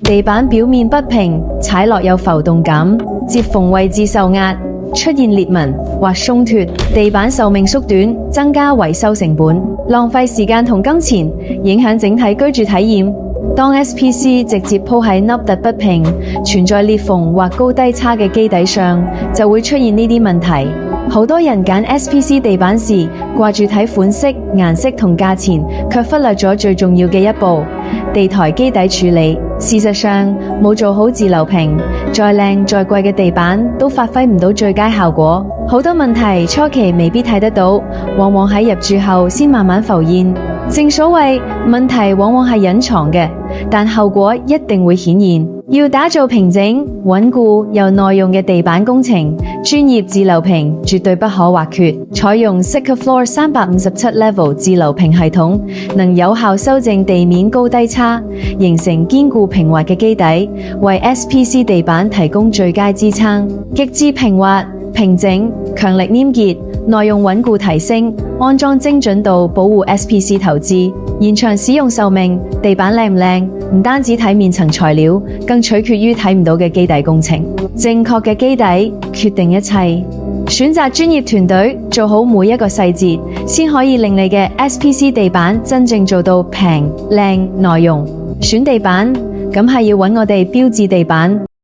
地板表面不平，踩落有浮動感，接縫位置受壓，出現裂紋或鬆脱，地板壽命縮短，增加維修成本，浪費時間同金錢，影響整體居住體驗。當 SPC 直接鋪喺凹凸不平、存在裂縫或高低差嘅基底上，就會出現呢啲問題。好多人揀 SPC 地板時，掛住睇款式、顏色同價錢，卻忽略咗最重要嘅一步——地台基底處理。事實上，冇做好自流平，再靚再貴嘅地板都發揮唔到最佳效果。好多問題初期未必睇得到，往往喺入住後先慢慢浮現。正所謂，問題往往係隱藏嘅，但後果一定會顯現。要打造平整、穩固又耐用嘅地板工程，專業自流平絕對不可或缺。採用 Sikafloor 357 Level 自流平系統，能有效修正地面高低差，形成堅固平滑嘅基底，為 SPC 地板提供最佳支撐。極致平滑、平整、強力黏結，耐用穩固提升，安裝精準度保護 SPC 投資，延長使用壽命。地板靚唔靚，唔單止睇面層材料，更取決於睇唔到嘅基底工程。正確嘅基底決定一切，選擇專業團隊做好每一個細節，先可以令你嘅 SPC 地板真正做到平、靚、耐用。選地板，咁係要揾我哋標誌地板。